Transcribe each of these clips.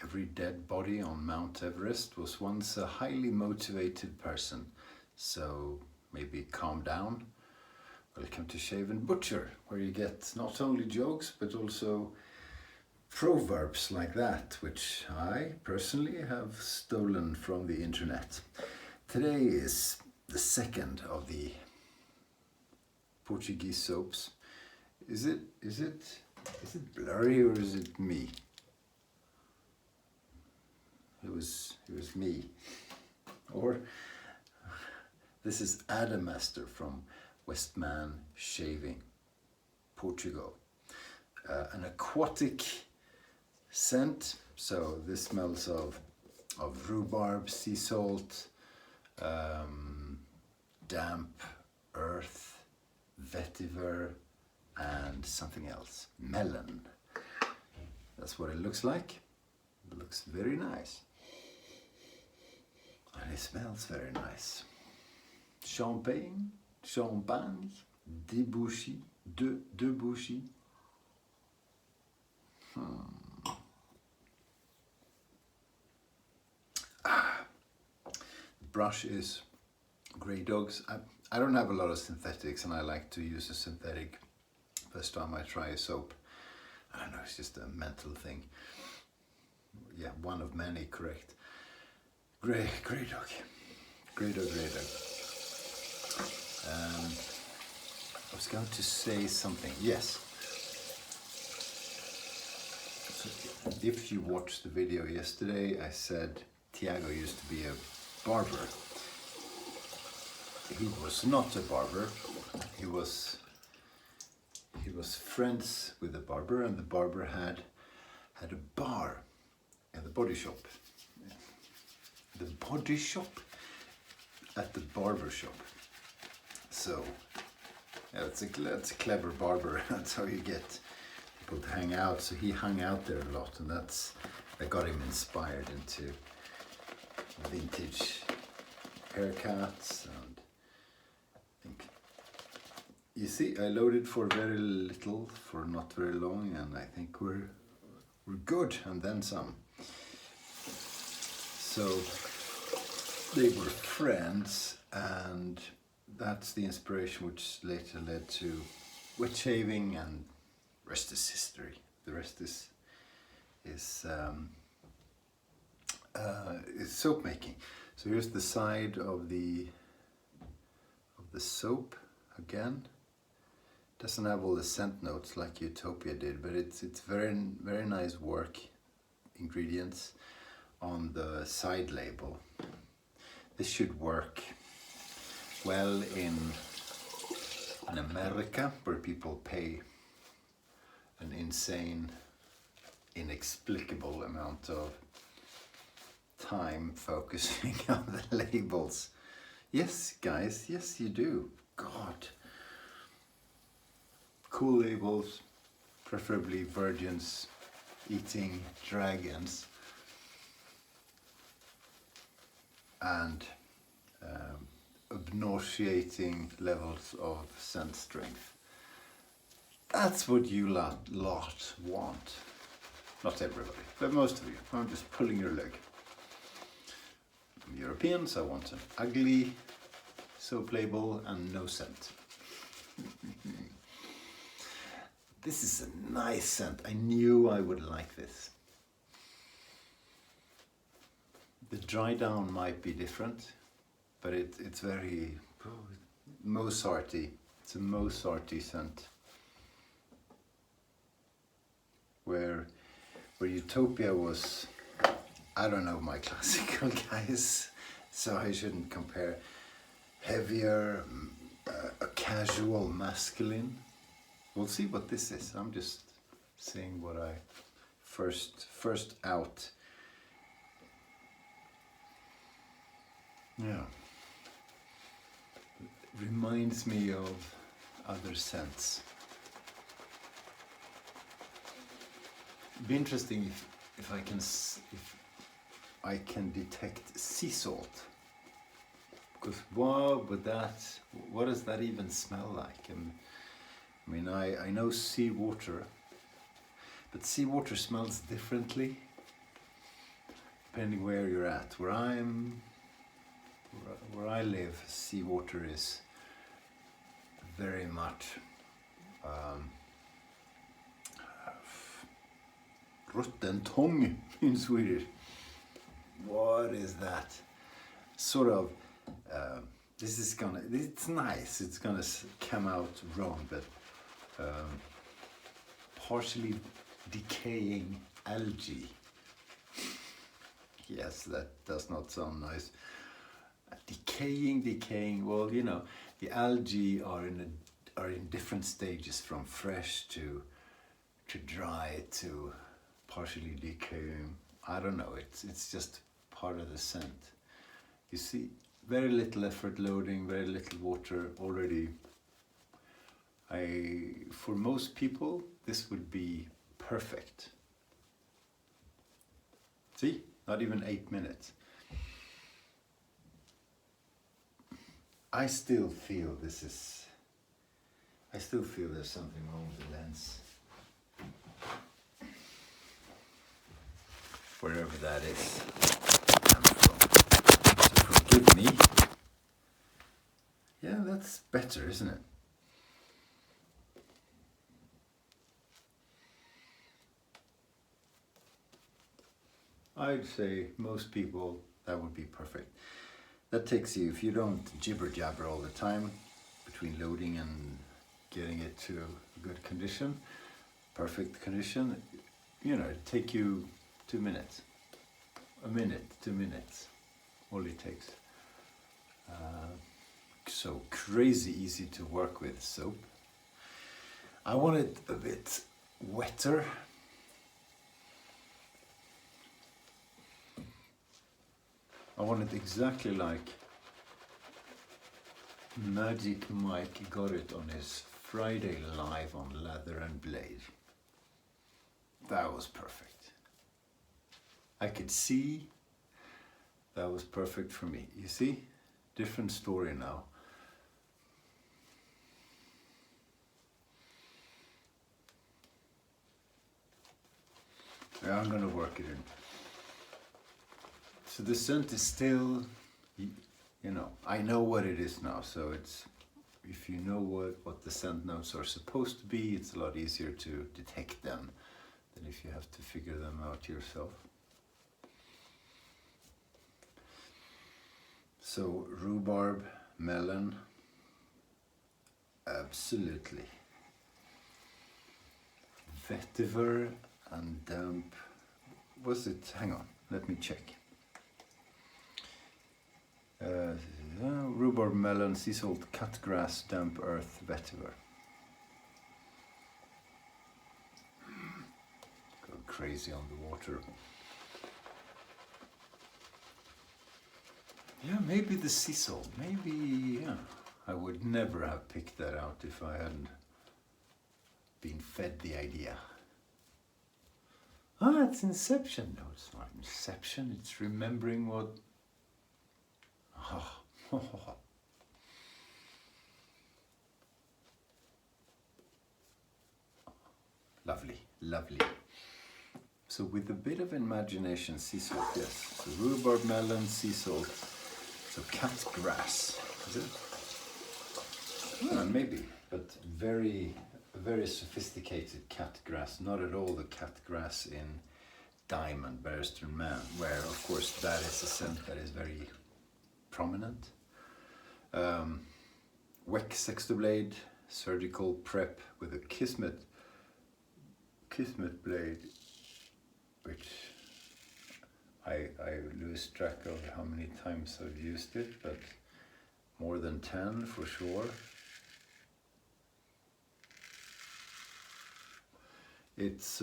Every dead body on Mount Everest was once a highly motivated person, so maybe calm down. Welcome to Shave&Butcher, where you get not only jokes but also proverbs like that, which I personally have stolen from the internet. Today is the second of the Portuguese soaps. Is it blurry or is it me? It was me. Or this is Adamastor from WestMan Shaving, Portugal. An aquatic scent, so this smells of rhubarb, sea salt, damp earth, vetiver, and something else, melon. That's what it looks like. It looks very nice. And it smells very nice. Champagne, debouchy, debouchy. The brush is Grey Dogs. I don't have a lot of synthetics and I like to use a synthetic first time I try a soap. I don't know, it's just a mental thing. Yeah, one of many, correct. Grey Dog. Grey Dog. I was going to say something. Yes. So if you watched the video yesterday, I said Tiago used to be a barber. He was not a barber. He was friends with the barber, and the barber had a bar in the body shop. The body shop at the barber shop. So yeah, it's a clever barber. That's how you get people to hang out. So he hung out there a lot, and that got him inspired into vintage haircuts. And I think, you see, I loaded for very little, for not very long, and I think we're good, and then some. So they were friends, and that's the inspiration which later led to wet shaving, and the rest is history. The rest is soap making. So here's the side of the soap again. Doesn't have all the scent notes like Utopia did, but it's very nice work. Ingredients on the side label. This should work well in America, where people pay an insane, inexplicable amount of time focusing on the labels. Yes, guys, yes you do. God. Cool labels, preferably virgins eating dragons, and obnoxiating levels of scent strength. That's what you lot want. Not everybody, but most of you. I'm just pulling your leg. I'm European, so I want an ugly soap label and no scent. This is a nice scent. I knew I would like this. The dry down might be different, but it's very Mozarty. It's a Mozarty scent. Where Utopia was, I don't know my classical guys, so I shouldn't compare. Heavier, a casual masculine. We'll see what this is. I'm just saying what I first out. Yeah. It reminds me of other scents. It'd be interesting if I can detect sea salt. Because what does that even smell like? And I mean, I know seawater, but seawater smells differently. depending where you're at. Where I live, seawater is very much rutten tång in Swedish. What is that? Sort of, it's nice, it's gonna come out wrong, but partially decaying algae. Yes, that does not sound nice. Decaying, well, you know, the algae are in different stages, from fresh to dry to partially decaying. I don't know, it's just part of the scent. You see, very little effort loading, very little water already. For most people, this would be perfect. See, not even 8 minutes. I still feel there's something wrong with the lens. Wherever that is I'm from. So forgive me. Yeah, that's better, isn't it? I'd say most people, that would be perfect. That takes you, if you don't jibber jabber all the time between loading and getting it to a good condition, perfect condition, you know, it'd take you 2 minutes. A minute, 2 minutes, all it takes. So crazy easy to work with soap. I want it a bit wetter. I want it exactly like Magic Mike got it on his Friday live on Lather and Blade. That was perfect. I could see that was perfect for me. You see? Different story now. Yeah, I'm gonna work it in. So the scent is still, you know, I know what it is now, so it's, if you know what the scent notes are supposed to be, it's a lot easier to detect them than if you have to figure them out yourself. So rhubarb, melon, absolutely. Vetiver and damp, was it, hang on, let me check. Rhubarb, melon, sea salt, cut grass, damp earth, vetiver. Go crazy on the water. Yeah, maybe the sea salt, maybe, yeah. I would never have picked that out if I hadn't been fed the idea. Ah, it's Inception. No, it's not Inception, it's remembering what... Oh. Lovely, lovely. So with a bit of imagination, sea salt, yes. So rhubarb, melon, sea salt. So cat grass, is it? Maybe, but very sophisticated cat grass. Not at all the cat grass in Diamond, Barrister Man, where of course that is a scent that is very prominent. Weck sextoblade, surgical prep with a kismet blade, which I lose track of how many times I've used it, but more than 10 for sure. It's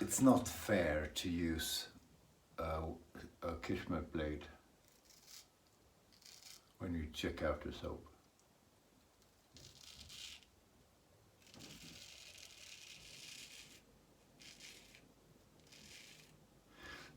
it's not fair to use a kismet blade when you check out the soap.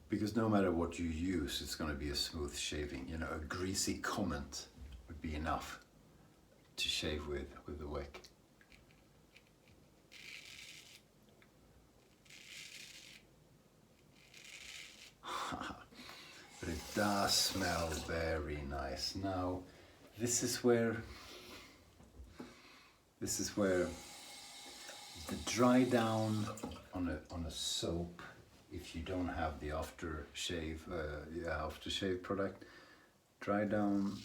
Because no matter what you use, it's going to be a smooth shaving. You know, a greasy comment would be enough to shave with the Weck. does smell very nice. Now, this is where the dry down on a soap, if you don't have the aftershave product, dry down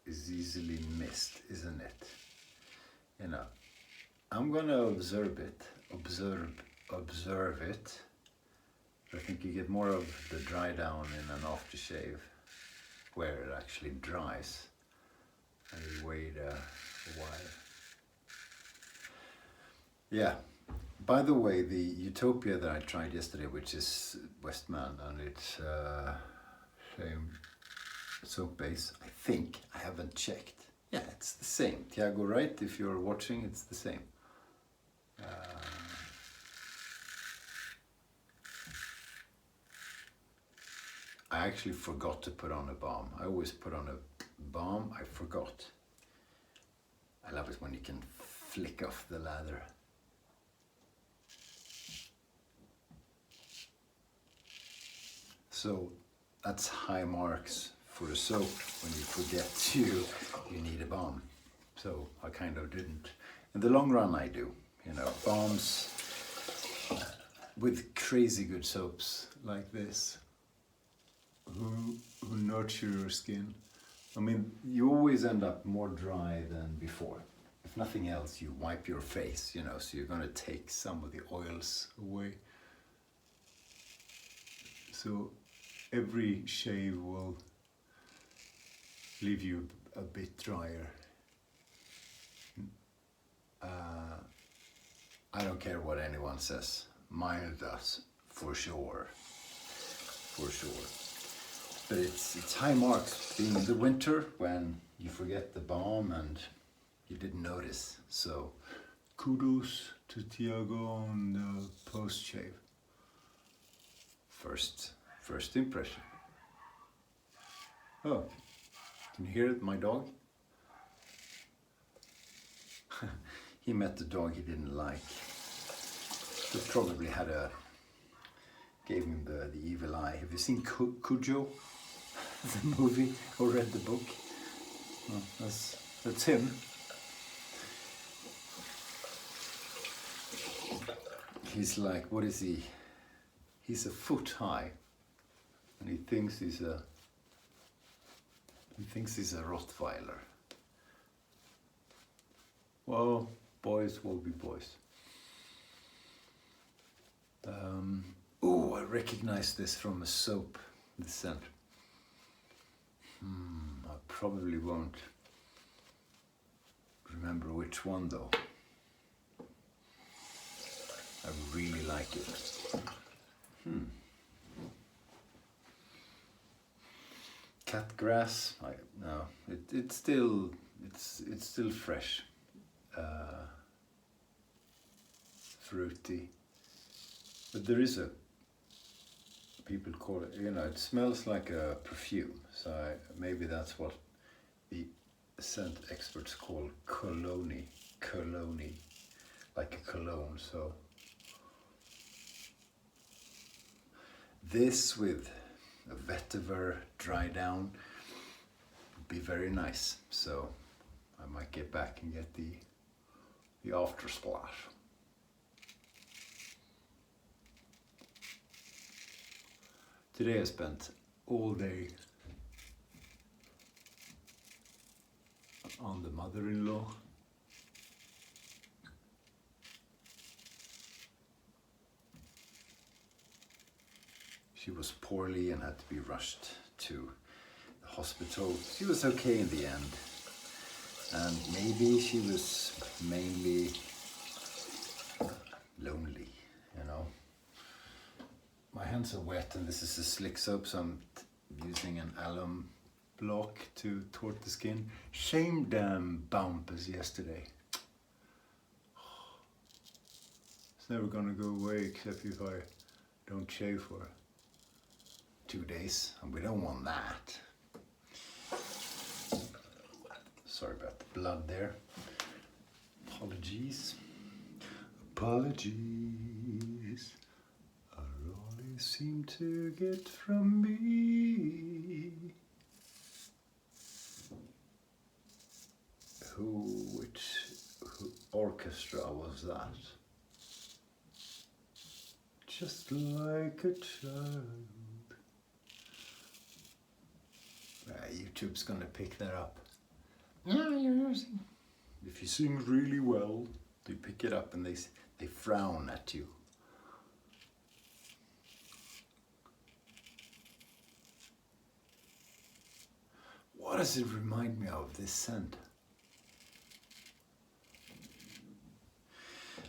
is easily missed, isn't it? You know, I'm gonna observe it. I think you get more of the dry down in an aftershave where it actually dries and you wait a while. Yeah, by the way, the Utopia that I tried yesterday, which is WestMan, and it's same soap base, I think. I haven't checked. Yeah, it's the same. Tiago, right? If you're watching, it's the same. I actually forgot to put on a balm. I always put on a balm. I forgot. I love it when you can flick off the lather. So that's high marks for a soap when you forget you need a balm. So I kind of didn't. In the long run I do. You know, balms with crazy good soaps like this who nurture your skin. I mean, you always end up more dry than before. If nothing else, you wipe your face, you know, so you're gonna take some of the oils away. So every shave will leave you a bit drier. I don't care what anyone says. Mine does, for sure. For sure. But it's high marks being in the winter when you forget the balm and you didn't notice. So kudos to Tiago on the post shave. First impression. Oh, can you hear it, my dog? He met the dog he didn't like. He probably gave him the evil eye. Have you seen Cujo, the movie, or read the book? Oh, that's him. He's like, what is he? He's a foot high, and he thinks he's a Rottweiler. Well, boys will be boys. Oh, I recognize this from a soap, the scent. I probably won't remember which one though. I really like it. Cat grass, it's still fresh. Fruity. But there is people call it, you know, it smells like a perfume. So maybe that's what the scent experts call cologne, like a cologne. So this with a vetiver dry down would be very nice. So I might get back and get the after splash. Today I spent all day on the mother-in-law. She was poorly and had to be rushed to the hospital. She was okay in the end. And maybe she was mainly lonely, you know. My hands are wet and this is a slick soap, so I'm using an alum block to toward the skin. Same damn bump as yesterday. It's never gonna go away except if I don't shave for 2 days, and we don't want that. Sorry about the blood there. Apologies. Apologies are all in you seem to get from me. Which orchestra was that? Just like a child. YouTube's gonna pick that up. Yeah, if you sing really well, they pick it up and they frown at you. What does it remind me of, this scent?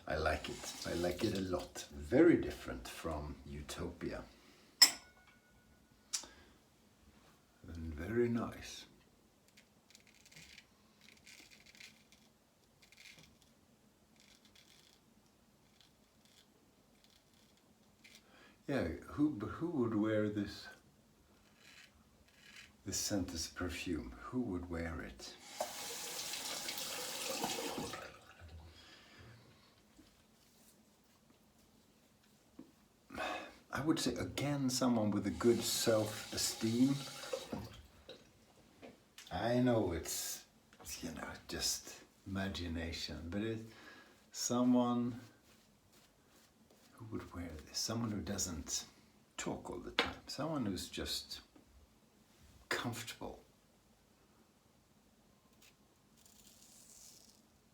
I like it. I like it a lot. Very different from Utopia. And very nice. Yeah, who would wear this scent as perfume? Who would wear it? I would say, again, someone with a good self-esteem. I know it's just imagination, but it's someone who would wear this. Someone who doesn't talk all the time. Someone who's just comfortable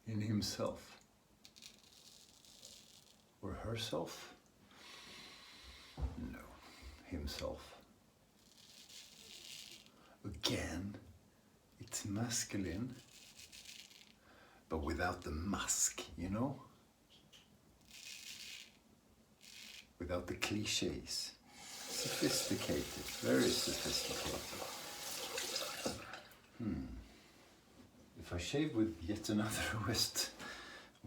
in himself or herself. No, himself. Again, it's masculine, but without the musk, you know? Without the cliches. Sophisticated, very sophisticated. If I shave with yet another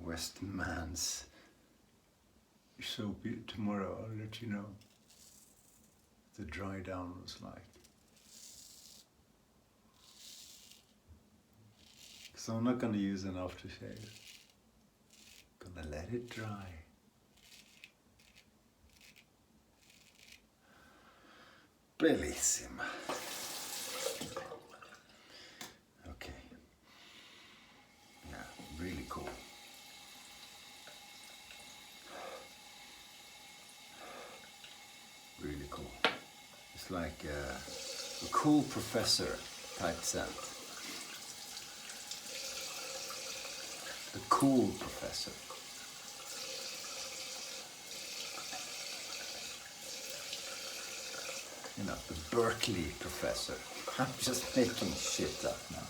WestMan's soap tomorrow, I'll let you know what the dry down was like. So I'm not going to use an aftershave. I'm going to let it dry. Bellissima. Okay. Yeah, really cool. Really cool. It's like a cool professor type scent. The cool professor. You know, the Berkeley professor. I'm just making shit up now.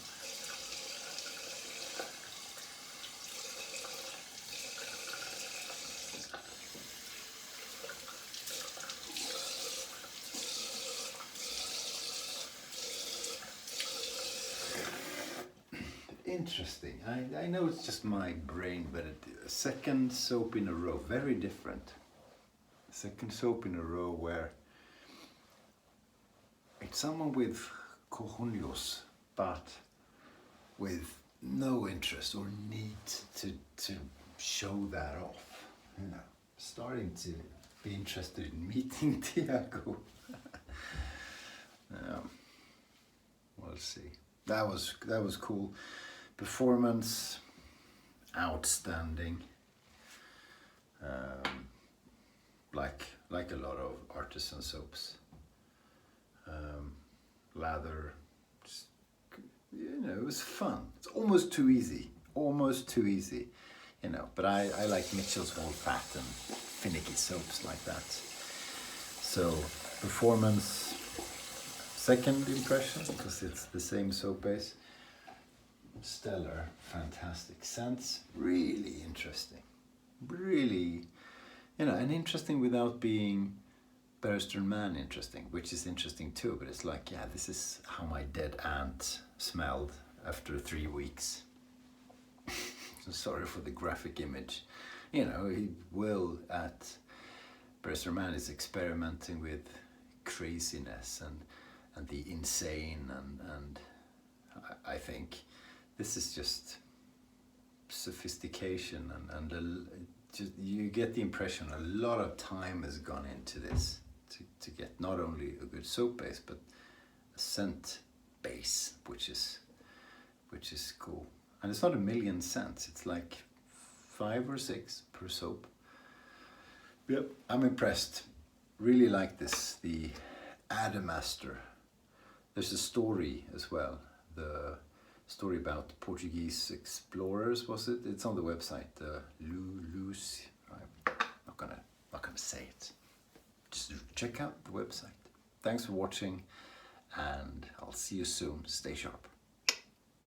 Interesting. I know it's just my brain, but a second soap in a row, very different. Second soap in a row where it's someone with cojones, but with no interest or need to show that off. You know, starting to be interested in meeting Tiago. We'll see. That was cool. Performance, outstanding. Like a lot of artisan soaps. Lather, just, you know, it was fun. It's almost too easy, you know, but I like Mitchell's Old Fat and finicky soaps like that. So, performance, second impression, because it's the same soap base. Stellar, fantastic. Scents, really interesting. Really, you know, and interesting without being Barrister Man interesting, which is interesting too, but it's like, yeah, this is how my dead aunt smelled after 3 weeks. So sorry for the graphic image. You know, he will at Barrister Man is experimenting with craziness and the insane and I think this is just sophistication and just, you get the impression a lot of time has gone into this. to get not only a good soap base but a scent base, which is cool. And it's not a million scents, it's like 5 or 6 per soap. Yep, I'm impressed. Really like this, the Adamastor. There's a story as well, the story about Portuguese explorers, was it? It's on the website, Lucy. I'm not gonna say it. Just check out the website. Thanks for watching, and I'll see you soon. Stay sharp.